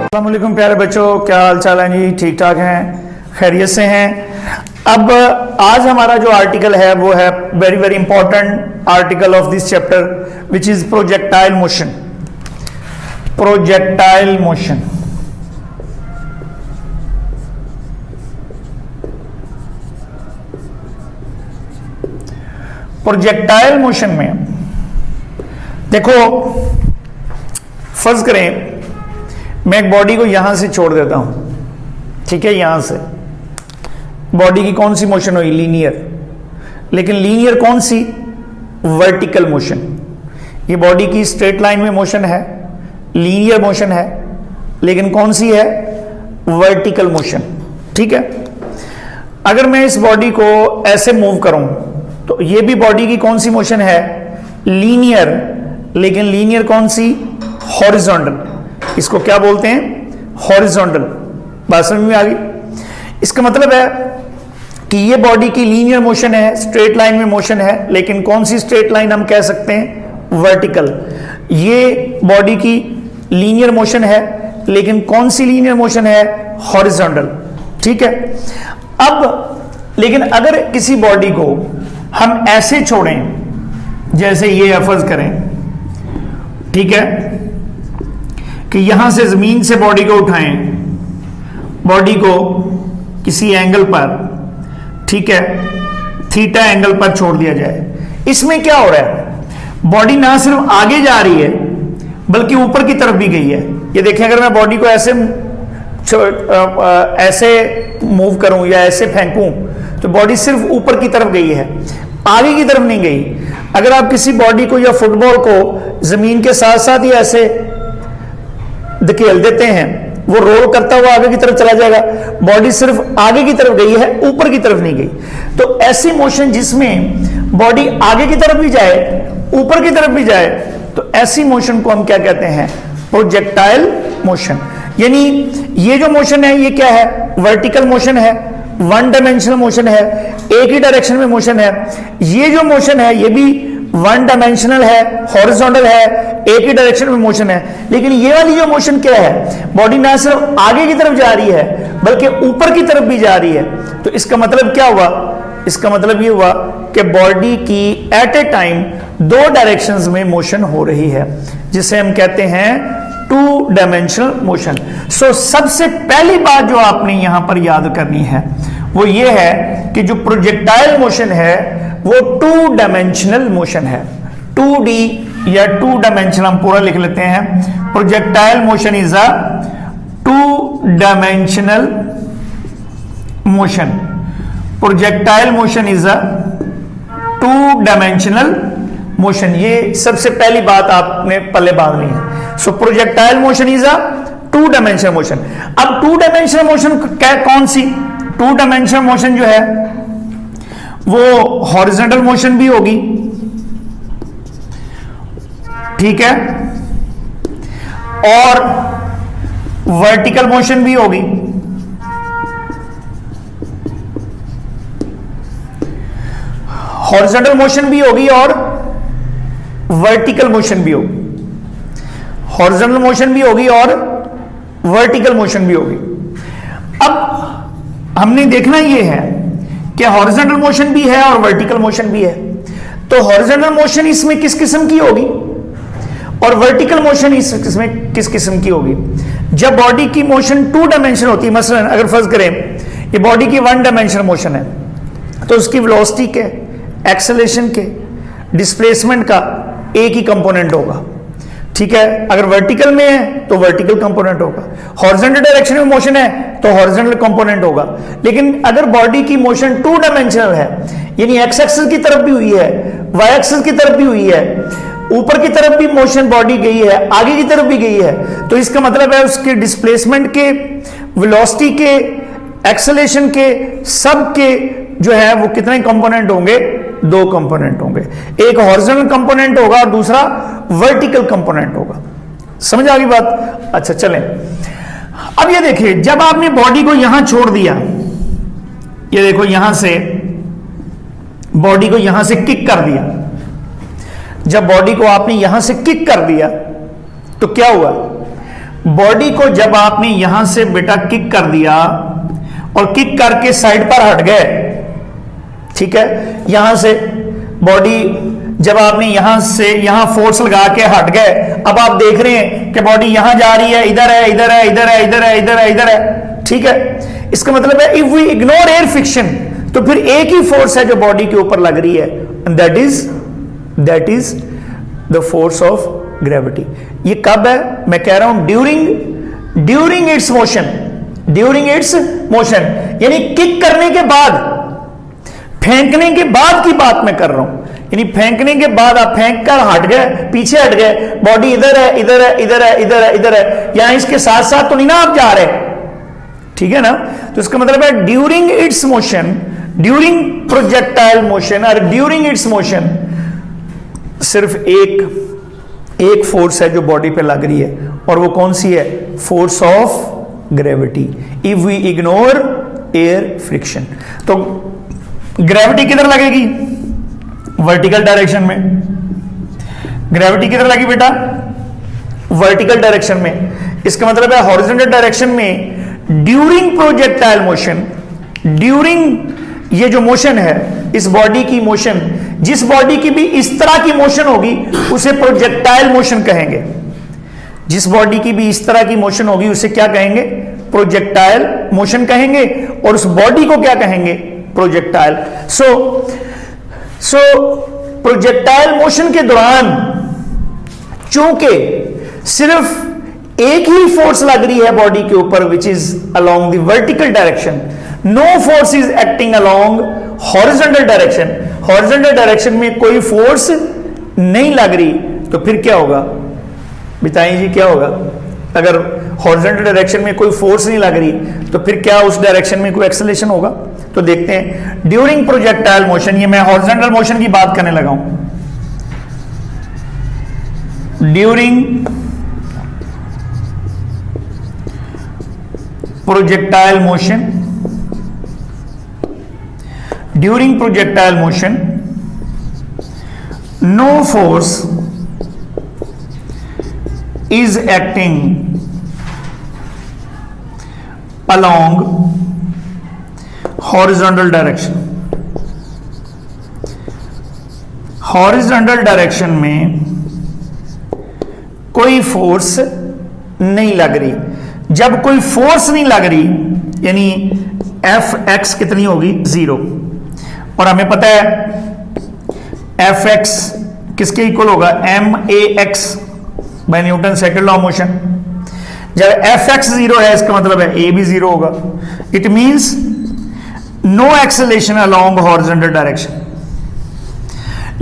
अस्सलाम वालेकुम प्यारे बच्चों, क्या हाल चाल है जी? ठीक ठाक हैं, खैरियत से हैं। अब आज हमारा जो आर्टिकल है वो है very very important article of this chapter which is projectile motion. Projectile motion, projectile motion में देखो, फर्ज करें मैं एक बॉडी को यहां से छोड़ देता हूं, ठीक है, यहां से बॉडी की कौन सी मोशन हुई? लीनियर। लेकिन लीनियर कौन सी? Vertical motion. ये बॉडी की स्ट्रेट लाइन में मोशन है, लीनियर मोशन है, लेकिन कौन सी है? Vertical motion. ठीक है, अगर मैं इस बॉडी को ऐसे मूव करूं तो ये भी बॉडी की कौन सी मोशन है? लीनियर। लेकिन लीनियर कौन सी? हॉरिजॉन्टल। इसको क्या बोलते हैं? हॉरिजॉन्टल। बात समझ में आ गई? इसका मतलब है कि ये बॉडी की लीनियर मोशन है, स्ट्रेट लाइन में मोशन है, लेकिन कौन सी स्ट्रेट लाइन हम कह सकते हैं? वर्टिकल। ये बॉडी की लीनियर मोशन है, लेकिन कौन सी लीनियर मोशन है? हॉरिजॉन्टल। ठीक है, अब लेकिन अगर किसी बॉडी को हम ऐसे छोड़ें, जैसे ये फर्ज करें, ठीक है, कि यहां से जमीन से बॉडी को उठाएं, बॉडी को किसी एंगल पर, ठीक है, थीटा एंगल पर छोड़ दिया जाए, इसमें क्या हो रहा है? बॉडी ना सिर्फ आगे जा रही है बल्कि ऊपर की तरफ भी गई है। ये देखें, अगर मैं बॉडी को ऐसे मूव करूं या ऐसे फेंकूं तो बॉडी सिर्फ ऊपर की तरफ गई है, आगे की तरफ नहीं गई। अगर आप किसी बॉडी को या फुटबॉल को जमीन के साथ साथ ही ऐसे धकेल देते हैं, वो रोल करता हुआ आगे की तरफ चला जाएगा। बॉडी सिर्फ आगे की तरफ गई है, ऊपर की तरफ नहीं गई। तो ऐसी मोशन जिसमें बॉडी आगे की तरफ भी जाए, ऊपर की तरफ भी जाए, तो ऐसी मोशन को हम क्या कहते हैं? Projectile motion. यानी ये जो मोशन है ये क्या है? वर्टिकल मोशन है, वन डायमेंशनल मोशन है, एक ही डायरेक्शन में मोशन है। ये जो मोशन है ये भी वन डायमेंशनल है, हॉरिजॉन्टल है, एक ही डायरेक्शन में मोशन है। लेकिन ये वाली जो मोशन क्या है? बॉडी ना सिर्फ आगे की तरफ जा रही है बल्कि ऊपर की तरफ भी जा रही है। तो इसका मतलब क्या हुआ? इसका मतलब ये हुआ कि बॉडी की एट ए टाइम दो डायरेक्शंस में मोशन हो रही है, जिसे हम कहते हैं टू डायमेंशनल मोशन। सो सबसे पहली बात जो आपने यहां पर याद करनी है वो ये है कि जो प्रोजेक्टाइल मोशन है वो टू डायमेंशनल मोशन है। 2D या टू डायमेंशनल, हम पूरा लिख लेते हैं। Projectile motion is a two dimensional motion. Projectile motion is a two dimensional motion. ये सबसे पहली बात आपने पहले बांधनी है। So projectile motion is a two dimensional motion. अब टू डायमेंशनल मोशन क्या, कौन सी? टू डायमेंशनल मोशन जो है वो हॉरिजॉन्टल मोशन भी होगी, ठीक है, और वर्टिकल मोशन भी होगी। हॉरिजॉन्टल मोशन भी होगी और वर्टिकल मोशन भी होगी। हॉरिजॉन्टल मोशन भी होगी और वर्टिकल मोशन भी होगी। अब हमने देखना यह है कि हॉरिजॉन्टल मोशन भी है और वर्टिकल मोशन भी है। तो हॉरिजॉन्टल मोशन इसमें किस किस्म की होगी और वर्टिकल मोशन इसमें किस किस्म की होगी? जब बॉडी की मोशन टू डायमेंशन होती है, मसलन अगर फर्ज करें ये बॉडी की वन डायमेंशनल मोशन है, तो उसकी वेलोसिटी के, एक्सेलरेशन के, डिस्प्लेसमेंट का एक ही कंपोनेंट होगा, ठीक है। अगर वर्टिकल में है तो वर्टिकल कंपोनेंट होगा, हॉरिजॉन्टल डायरेक्शन में मोशन है तो हॉरिजॉन्टल कंपोनेंट होगा। लेकिन अगर बॉडी की मोशन टू डायमेंशनल है, यानी एक्स एक्सिस की तरफ भी हुई है, वाई एक्सिस की तरफ भी हुई है, ऊपर की तरफ भी मोशन बॉडी गई है, आगे की तरफ भी गई है, तो इसका मतलब है उसके डिस्प्लेसमेंट के, वेलोसिटी के, एक्सेलरेशन के, सब के जो है वो कितने कंपोनेंट होंगे? दो कंपोनेंट होंगे। एक हॉरिजॉन्टल कंपोनेंट होगा और दूसरा वर्टिकल कंपोनेंट होगा। समझ आ गई बात? अच्छा चलें, अब ये देखिए, जब आपने बॉडी को यहां छोड़ दिया, ये देखो यहां से बॉडी को यहां से किक कर दिया, जब बॉडी को आपने यहां से किक कर दिया तो क्या हुआ? बॉडी को जब आपने यहां से बेटा किक कर दिया और किक करके साइड पर हट गए, ठीक है, यहां से बॉडी जब आपने यहां से यहां फोर्स लगा के हट गए, अब आप देख रहे हैं कि बॉडी यहां जा रही है, इधर है, इधर है, इधर है, इधर है, इधर है, इधर है, ठीक है। इसका मतलब है if we ignore air friction तो फिर एक ही फोर्स है जो बॉडी के ऊपर लग रही है, and that is the force of gravity. ये कब है? मैं कह रहा हूं ड्यूरिंग इट्स मोशन, यानी किक करने के बाद, फेंकने के बाद की बात मैं कर रहा हूं। यानी फेंकने के बाद आप फेंक कर हट गए, पीछे हट गए, बॉडी इधर है, इधर है, इधर है, इधर है, इधर है, यहां इसके साथ साथ तो नहीं ना आप जा रहे, ठीक है ना। तो इसका मतलब है during its motion, during projectile motion और ड्यूरिंग इट्स मोशन सिर्फ एक फोर्स है जो बॉडी पे लग रही है, और वो कौन सी है? Force of gravity, if we ignore air friction. तो ग्रेविटी किधर लगेगी? वर्टिकल डायरेक्शन में। ग्रेविटी किधर लगी बेटा? वर्टिकल डायरेक्शन में। इसका मतलब है हॉरिजॉन्टल डायरेक्शन में ड्यूरिंग प्रोजेक्टाइल मोशन, ड्यूरिंग ये जो मोशन है, इस बॉडी की मोशन, जिस बॉडी की भी इस तरह की मोशन होगी उसे प्रोजेक्टाइल मोशन कहेंगे। जिस बॉडी की भी इस तरह की मोशन होगी उसे क्या कहेंगे? प्रोजेक्टाइल मोशन कहेंगे। और उस बॉडी को क्या कहेंगे? प्रोजेक्टाइल। सो प्रोजेक्टाइल मोशन के दौरान चूंकि सिर्फ एक ही फोर्स लग रही है बॉडी के ऊपर, which is along the vertical direction, no force is acting along horizontal direction. Horizontal direction में कोई फोर्स नहीं लग रही, तो फिर क्या होगा? बताइए जी, क्या होगा? अगर हॉरिजॉन्टल डायरेक्शन में कोई फोर्स नहीं लग रही तो फिर क्या उस डायरेक्शन में कोई एक्सेलरेशन होगा? तो देखते हैं ड्यूरिंग प्रोजेक्टाइल मोशन, ये मैं हॉरिजॉन्टल मोशन की बात करने लगा हूं। During projectile motion, during projectile motion no force is acting along horizontal direction। Horizontal direction में कोई फोर्स नहीं लग रही। जब कोई फोर्स नहीं लग रही यानी एफ एक्स कितनी होगी? 0। और हमें पता है एफ एक्स किसके इक्वल होगा? M A X by Newton second law of motion. जब एफ एक्स 0 है इसका मतलब है ए भी 0 होगा। It means no acceleration along horizontal direction.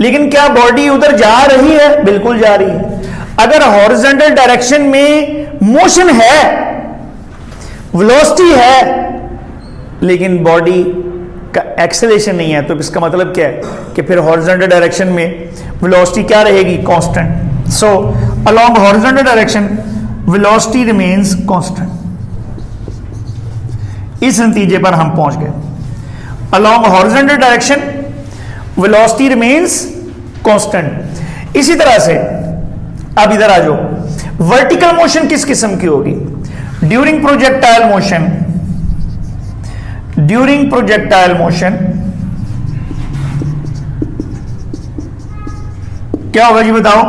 लेकिन क्या बॉडी उधर जा रही है? बिल्कुल जा रही है। अगर हॉरिजॉन्टल डायरेक्शन में मोशन है, वेलोसिटी है, लेकिन बॉडी का एक्सेलरेशन नहीं है, तो इसका मतलब क्या है कि फिर हॉरिजॉन्टल डायरेक्शन में वेलोसिटी क्या रहेगी? Constant. So along horizontal direction velocity remains constant। इस नतीजे पर हम पहुंच गए। along horizontal direction velocity remains constant। इसी तरह से अब इधर आ जाओ, वर्टिकल मोशन किस किस्म की होगी? During projectile motion, during projectile motion क्या होगा जी बताओ?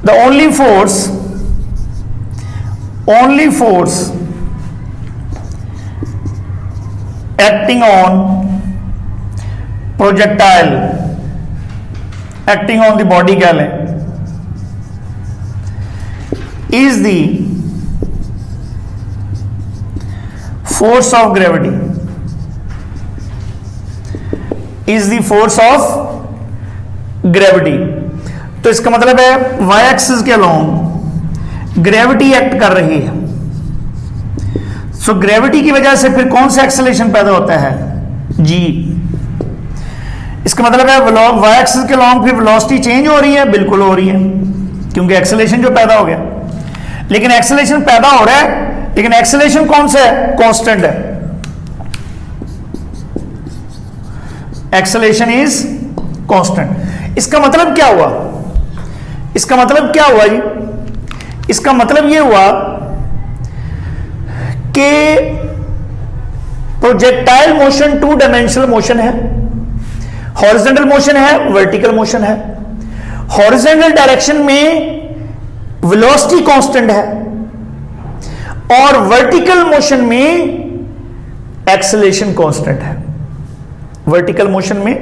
The only force acting on projectile, acting on the body क्या है? is the force of gravity, is the force of gravity। तो इसका मतलब है वाई एक्सिस के अलोंग ग्रेविटी एक्ट कर रही है। सो ग्रेविटी की वजह से फिर कौन सा एक्सेलरेशन पैदा होता है? जी। इसका मतलब है वाई एक्सिस के अलोंग फिर वेलोसिटी चेंज हो रही है? बिल्कुल हो रही है, क्योंकि एक्सेलरेशन जो पैदा हो गया। लेकिन एक्सेलरेशन पैदा हो रहा है, लेकिन एक्सेलरेशन कौन सा है? कांस्टेंट है। Acceleration is constant. इसका मतलब क्या हुआ? इसका मतलब क्या हुआ जी? इसका मतलब ये हुआ कि प्रोजेक्टाइल मोशन 2 डायमेंशनल मोशन है, हॉरिजॉन्टल मोशन है, वर्टिकल मोशन है। हॉरिजॉन्टल डायरेक्शन में वेलोसिटी कांस्टेंट है और वर्टिकल मोशन में एक्सेलरेशन कांस्टेंट है। वर्टिकल मोशन में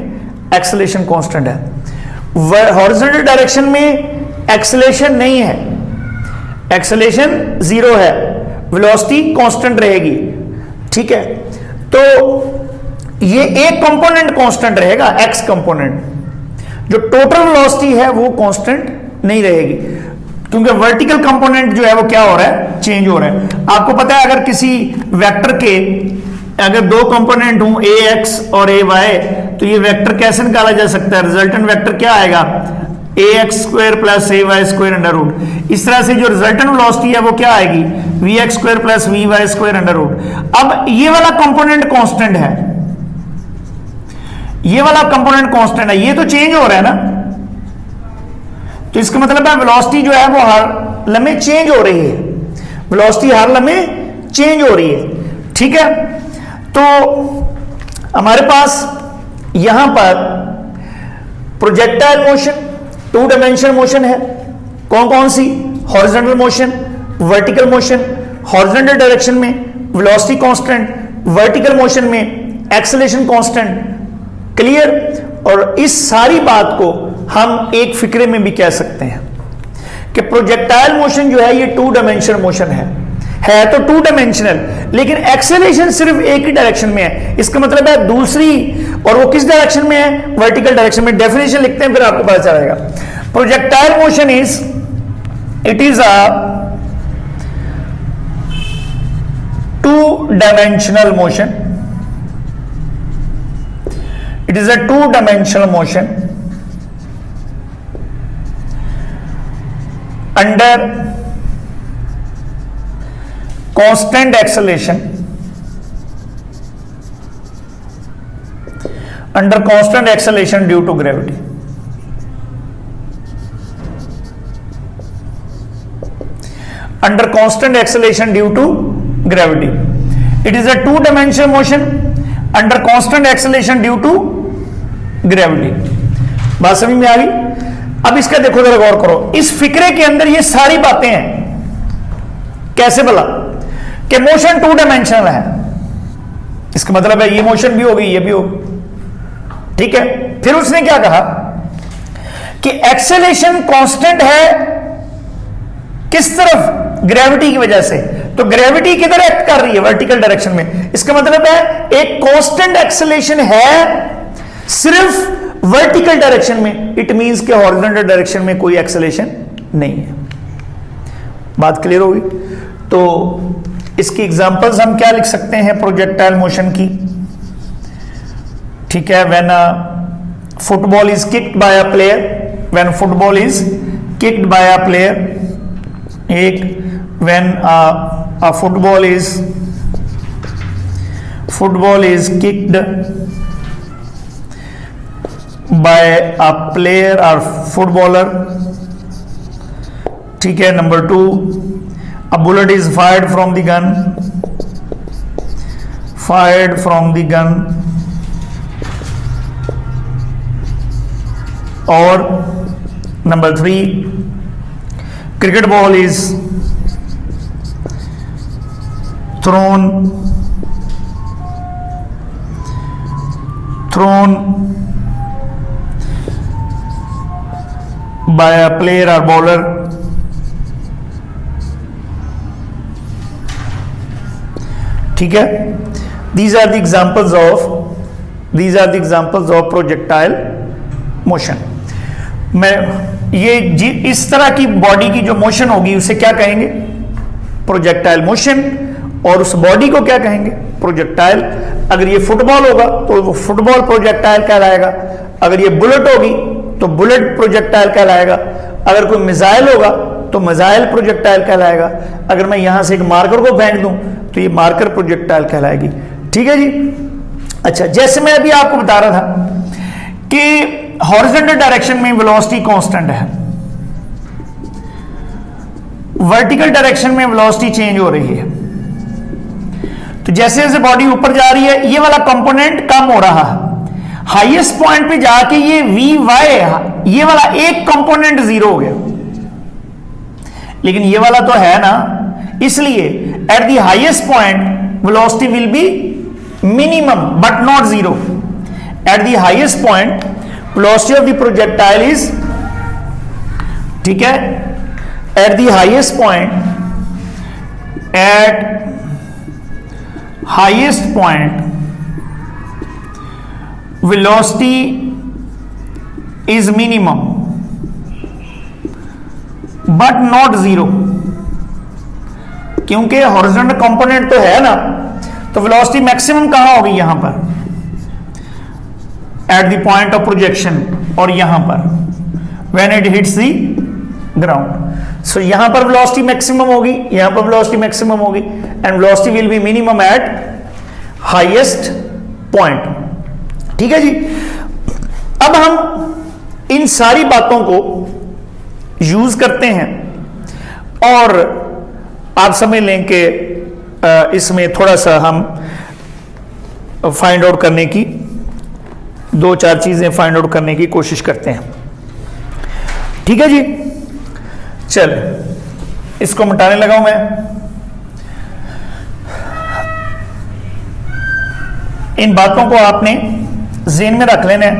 एक्सेलरेशन कांस्टेंट है, हॉरिजॉन्टल डायरेक्शन में एक्सेलरेशन नहीं है, एक्सेलरेशन 0 है, वेलोसिटी कांस्टेंट रहेगी। ठीक है, तो ये एक कंपोनेंट कांस्टेंट रहेगा, एक्स कंपोनेंट। जो टोटल वेलोसिटी है वो कांस्टेंट नहीं रहेगी, क्योंकि वर्टिकल कंपोनेंट जो है वो क्या हो रहा है, चेंज हो रहा है। आपको पता है अगर किसी वेक्टर के अगर दो कंपोनेंट हों ए एक्स और ए वाई, तो ये वेक्टर कैसे निकाला जा सकता है? रिजल्टेंट वेक्टर क्या आएगा? ए एक्स स्क्वायर प्लस ए वाई स्क्वायर अंडर रूट। इस तरह से जो रिजल्टेंट वेलोसिटी है वो क्या आएगी? V X square plus V Y square under root. अब ये वाला कंपोनेंट कांस्टेंट है, ये वाला कंपोनेंट कांस्टेंट है, ये तो चेंज हो रहा है ना। तो इसका मतलब है वेलोसिटी जो है वो हर लम्हे चेंज हो रही है, वेलोसिटी हर लम्हे चेंज हो रही है। ठीक है, तो हमारे पास यहां पर प्रोजेक्टाइल मोशन 2 डायमेंशनल मोशन है। कौन कौन सी? Horizontal motion, vertical motion. Horizontal direction में वेलोसिटी कांस्टेंट, वर्टिकल मोशन में एक्सेलरेशन कांस्टेंट। क्लियर? और इस सारी बात को हम एक फिक्रे में भी कह सकते हैं कि प्रोजेक्टाइल मोशन जो है ये 2 डायमेंशनल मोशन है तो 2 डायमेंशनल, लेकिन एक्सेलरेशन सिर्फ एक ही डायरेक्शन में है। इसका मतलब है दूसरी, और वो किस डायरेक्शन में है? वर्टिकल डायरेक्शन में। डेफिनेशन लिखते हैं फिर आपको पता चलेगा। Projectile motion it is a 2 dimensional motion. It is a 2-dimensional motion under constant acceleration, due to gravity. Under constant acceleration due to gravity. It is a 2-dimensional motion under constant acceleration due to gravity. बात समझ में आ गई? अब इसका देखो जरा, गौर करो। इस फिक्रे के अंदर ये सारी बातें हैं। कैसे बोला कि मोशन 2 डायमेंशनल है, इसका मतलब है ये मोशन भी होगी, ये भी होगी। ठीक है, फिर उसने क्या कहा कि एक्सेलरेशन कांस्टेंट है किस तरफ? ग्रेविटी की वजह से। तो ग्रेविटी किधर एक्ट कर रही है? वर्टिकल डायरेक्शन में। इसका मतलब है एक कांस्टेंट एक्सेलरेशन है सिर्फ वर्टिकल डायरेक्शन में। इट मींस के हॉरिजॉन्टल डायरेक्शन में कोई एक्सेलरेशन नहीं है। बात क्लियर होगी? तो इसकी एग्जांपल्स हम क्या लिख सकते हैं प्रोजेक्टाइल मोशन की? ठीक है, when football is kicked by a player, when football is kicked by a player, एक when a football is kicked by a player or footballer. ठीक है, number 2, a bullet is fired from the gun, और number 3, cricket ball is thrown by a player or bowler. ठीक है, these are the examples of projectile motion. मैं ये इस तरह की बॉडी की जो मोशन होगी उसे क्या कहेंगे? Projectile motion. और उस बॉडी को क्या कहेंगे? प्रोजेक्टाइल। अगर ये फुटबॉल होगा तो वो फुटबॉल प्रोजेक्टाइल कहलाएगा, अगर ये बुलेट होगी तो बुलेट प्रोजेक्टाइल कहलाएगा, अगर कोई मिसाइल होगा तो मिसाइल प्रोजेक्टाइल कहलाएगा, अगर मैं यहां से एक मार्कर को फेंक दूं तो ये मार्कर प्रोजेक्टाइल कहलाएगी। ठीक है जी। अच्छा, जैसे मैं अभी आपको बता रहा था कि हॉरिजॉन्टल डायरेक्शन में वेलोसिटी कांस्टेंट है, वर्टिकल डायरेक्शन में वेलोसिटी चेंज हो रही है। तो जैसे जैसे बॉडी ऊपर जा रही है ये वाला कंपोनेंट कम हो रहा है, हाईएस्ट पॉइंट पे जाके ये वी वाई ये वाला एक कंपोनेंट जीरो हो गया, लेकिन ये वाला तो है ना, इसलिए at the highest point velocity will be minimum but not zero. At the highest point velocity of the projectile is, ठीक है, at the highest point, eight highest point velocity is minimum but not zero, क्योंकि horizontal component तो है ना, तो velocity maximum कहां होगी, यहां पर at the point of projection, और यहां पर when it hits the ground. So यहां पर वेलोसिटी मैक्सिमम होगी, यहां पर वेलोसिटी मैक्सिमम होगी, and velocity will be minimum at highest point. ठीक है जी। अब हम इन सारी बातों को यूज करते हैं और आप समझ लें कि इसमें थोड़ा सा हम फाइंड आउट करने की, दो चार चीजें फाइंड आउट करने की कोशिश करते हैं। ठीक है जी। चल इसको मिटाने लगा हूं मैं। इन बातों को आपने ज़हन में रख लेना है,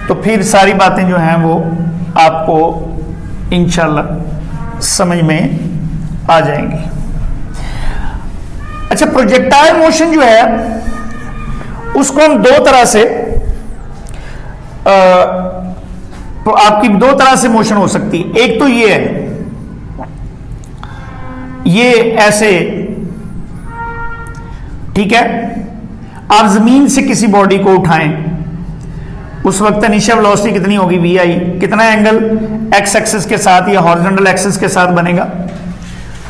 तो फिर सारी बातें जो हैं वो आपको इंशाल्लाह समझ में आ जाएंगी। अच्छा, प्रोजेक्टाइल मोशन जो है उसको हम दो तरह से, आपकी दो तरह से मोशन हो सकती है। एक तो ये है, ये ऐसे, ठीक है, आप जमीन से किसी बॉडी को उठाएं, उस वक्त इनिशियल वेलोसिटी कितनी होगी, वी आई, कितना एंगल एक्स एक्सिस के साथ या हॉरिजॉन्टल एक्सिस के साथ बनेगा,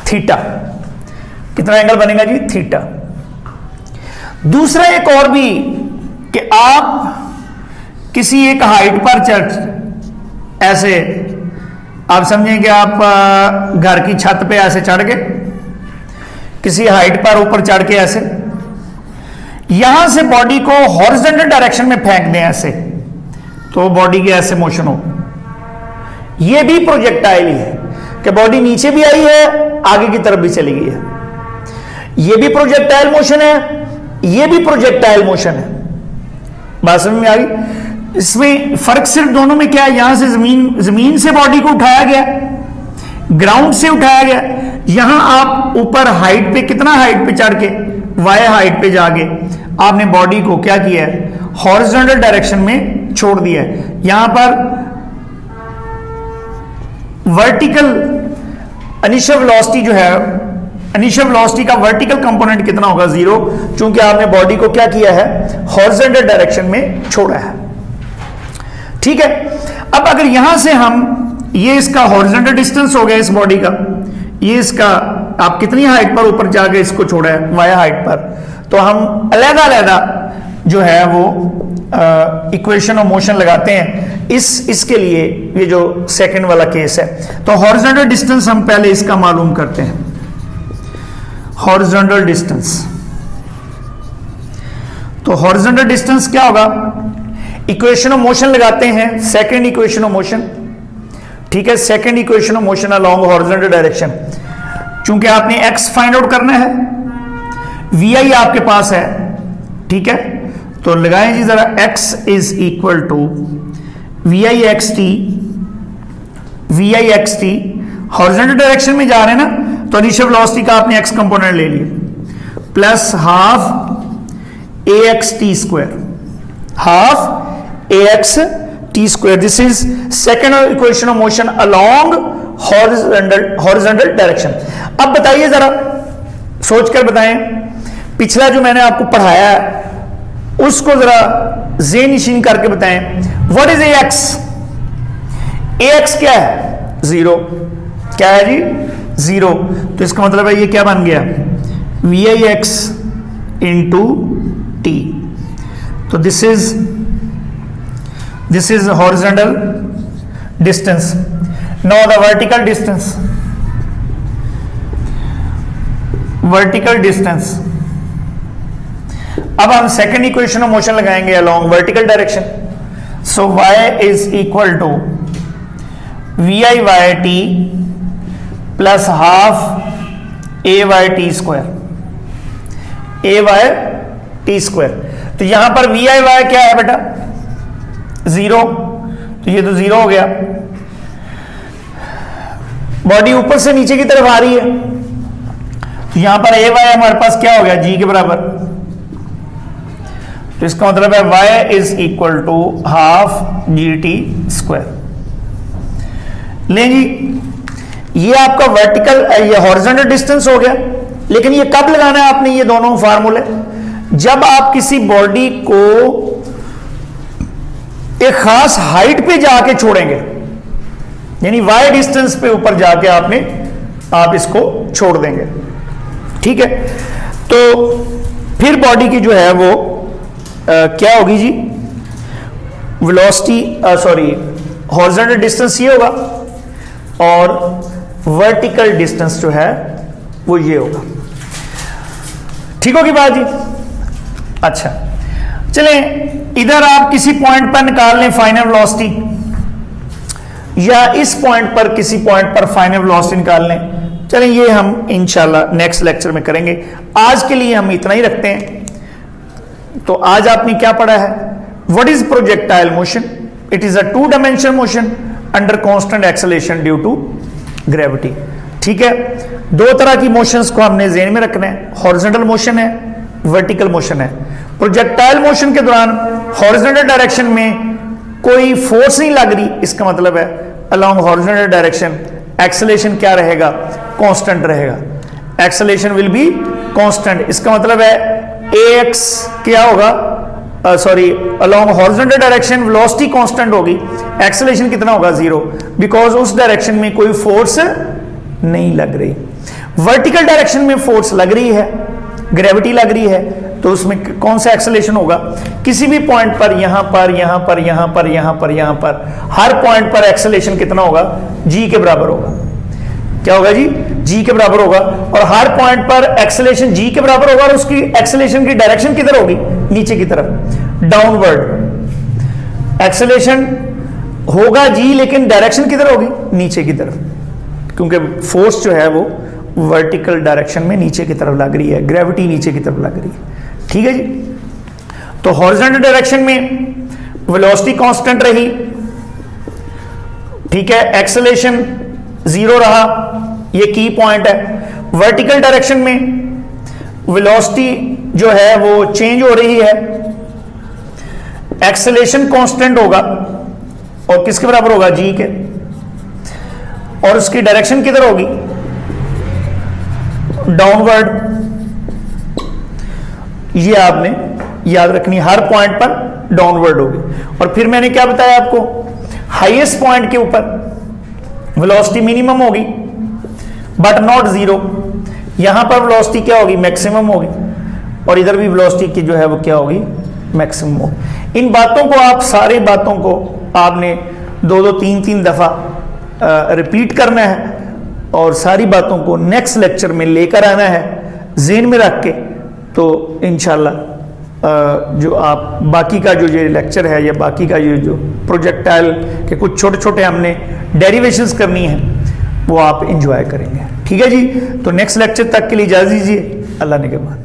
थीटा। कितना एंगल बनेगा जी, थीटा। दूसरा एक और भी कि आप किसी एक हाइट पर चढ़, ऐसे आप समझें कि आप घर की छत पे ऐसे चढ़ गए, किसी हाइट पर ऊपर चढ़ के ऐसे, यहां से बॉडी को हॉरिजॉन्टल डायरेक्शन में फेंक दें ऐसे, तो बॉडी के ऐसे मोशन हो। यह भी प्रोजेक्टाइल ही है कि बॉडी नीचे भी आई है, आगे की तरफ भी चली गई है। यह भी प्रोजेक्टाइल मोशन है, यह भी प्रोजेक्टाइल मोशन है। बात समझ में आ गई? इसमें फर्क सिर्फ दोनों में क्या है, यहां से जमीन से बॉडी को उठाया गया, ग्राउंड से उठाया गया, यहां आप ऊपर हाइट पे, कितना हाइट पे चढ़ के, वाई हाइट पे जाके आपने बॉडी को क्या किया है, हॉरिजॉन्टल डायरेक्शन में छोड़ दिया है। यहां पर वर्टिकल इनिशियल वेलोसिटी जो है, इनिशियल वेलोसिटी का वर्टिकल कंपोनेंट कितना होगा, जीरो, क्योंकि आपने बॉडी को क्या किया है, हॉरिजॉन्टल डायरेक्शन में छोड़ा है। ठीक है। अब अगर यहां से हम, ये इसका हॉरिजॉन्टल डिस्टेंस हो गया इस बॉडी का, ये इसका, आप कितनी हाइट पर ऊपर जाके इसको छोड़ा है, वाई हाइट पर, तो हम अलग-अलग जो है वो इक्वेशन ऑफ मोशन लगाते हैं। इसके लिए ये जो सेकंड वाला केस है, तो हॉरिजॉन्टल डिस्टेंस हम पहले इसका मालूम करते हैं। हॉरिजॉन्टल डिस्टेंस, तो हॉरिजॉन्टल डिस्टेंस क्या होगा, इक्वेशन ऑफ मोशन लगाते हैं, सेकंड इक्वेशन ऑफ मोशन। ठीक है, second equation of motion along horizontal direction. चूंकि आपने x फाइंड आउट करना है, vi आपके पास है, ठीक है, तो लगाएं जी जरा, x is equal to vi x t, horizontal direction में जा रहे हैं ना, तो इनिशियल वेलोसिटी का आपने x कंपोनेंट ले लिया, plus half ax t square, half ax t square. This is second equation of motion along horizontal direction. अब बताइए जरा, सोचकर बताएं, पिछला जो मैंने आपको पढ़ाया है उसको जरा ज़हन नशीन करके बताएं। What is ax? ax क्या है, जीरो। क्या है जी, जीरो। तो इसका मतलब है ये क्या बन गया, vix इंटू टी। तो this is horizontal distance. Now the vertical distance, vertical distance. अब हम सेकेंड इक्वेशन ऑफ मोशन लगाएंगे along vertical direction. So y is equal to V I Y T plus half A Y T square, A Y T square. तो यहां पर we I Y क्या है बेटा? 0, तो ये तो 0 हो गया। बॉडी ऊपर से नीचे की तरफ आ रही है, तो यहां पर ए वाई हमारे पास क्या हो गया? जी के बराबर। तो इसका मतलब है y is equal to half G T square. ले जी, ये आपका वर्टिकल, ये हॉरिजॉन्टल डिस्टेंस हो गया। लेकिन ये कब लगाना है आपने ये दोनों फार्मूले? जब आप किसी बॉडी को एक खास हाइट पे जाके छोड़ेंगे, यानी y डिस्टेंस पे ऊपर जाके आप इसको छोड़ देंगे, ठीक है? तो फिर बॉडी की जो है वो क्या होगी जी? वेलोसिटी, सॉरी, हॉरिजॉन्टल डिस्टेंस ये होगा और वर्टिकल डिस्टेंस जो है वो ये होगा। ठीक होगी बात जी? अच्छा, चलें इधर आप किसी पॉइंट पर निकाल लें फाइनल वेलोसिटी, या इस पॉइंट पर किसी पॉइंट पर फाइनल वेलोसिटी निकाल लें। चलें ये हम इंशाल्लाह नेक्स्ट लेक्चर में करेंगे। आज के लिए हम इतना ही रखते हैं। तो आज आपने क्या पढ़ा है? What is projectile motion? It is a 2 dimensional motion under constant acceleration due to gravity. ठीक है, 2 तरह की मोशंस को हमने ज़हन में रखना है, हॉरिजॉन्टल मोशन है, वर्टिकल मोशन है। प्रोजेक्टाइल मोशन के दौरान हॉरिजॉन्टल डायरेक्शन में कोई फोर्स नहीं लग रही, इसका मतलब है अलोंग हॉरिजॉन्टल डायरेक्शन एक्सेलरेशन क्या रहेगा? कांस्टेंट रहेगा। Acceleration will be constant. इसका मतलब है ax क्या होगा? Sorry, along horizontal direction velocity constant होगी, एक्सेलरेशन कितना होगा? 0, बिकॉज उस डायरेक्शन में कोई फोर्स नहीं लग रही। वर्टिकल डायरेक्शन में फोर्स लग रही है, ग्रेविटी लग रही है, तो उसमें कौन सा एक्सेलरेशन होगा? किसी भी पॉइंट पर, यहां पर, यहां पर, यहां पर, यहां पर, यहां पर, हर पॉइंट पर एक्सेलरेशन कितना होगा? g के बराबर होगा। क्या होगा जी? g के बराबर होगा। और हर पॉइंट पर एक्सेलरेशन g के बराबर होगा और उसकी एक्सेलरेशन की डायरेक्शन किधर होगी? नीचे की तरफ, डाउनवर्ड। एक्सेलरेशन होगा g, लेकिन डायरेक्शन किधर होगी? नीचे की तरफ, क्योंकि फोर्स जो है वो वर्टिकल डायरेक्शन में नीचे की तरफ लग रही है, ग्रेविटी नीचे की तरफ लग रही है। ठीक है जी? तो हॉरिजॉन्टल डायरेक्शन में वेलोसिटी कांस्टेंट रही, ठीक है, एक्सेलरेशन 0 रहा, ये की पॉइंट है। वर्टिकल डायरेक्शन में वेलोसिटी जो है वो चेंज हो रही है, एक्सेलरेशन कांस्टेंट होगा और किसके बराबर होगा? g के, और उसकी डायरेक्शन किधर होगी? डाउनवर्ड। ये आपने याद रखनी, हर पॉइंट पर डाउनवर्ड होगी। और फिर मैंने क्या बताया आपको? हाईएस्ट पॉइंट के ऊपर वेलोसिटी मिनिमम होगी बट नॉट 0। यहां पर वेलोसिटी क्या होगी? मैक्सिमम होगी, और इधर भी वेलोसिटी की जो है वो क्या होगी? मैक्सिमम होगी। इन बातों को आप, सारी बातों को आपने 2-2, 3-3 दफा रिपीट करना है और सारी बातों को नेक्स्ट लेक्चर में लेकर आना है ज़हन में रख के। तो इंशाल्लाह जो आप बाकी का जो ये लेक्चर है या बाकी का ये जो प्रोजेक्टाइल के कुछ छोटे छोटे हमने डेरिवेशंस करनी है वो आप इंजॉय करेंगे। ठीक है जी? तो नेक्स्ट लेक्चर तक के लिए इजाज़त दीजिए। अल्लाह ने के बाद।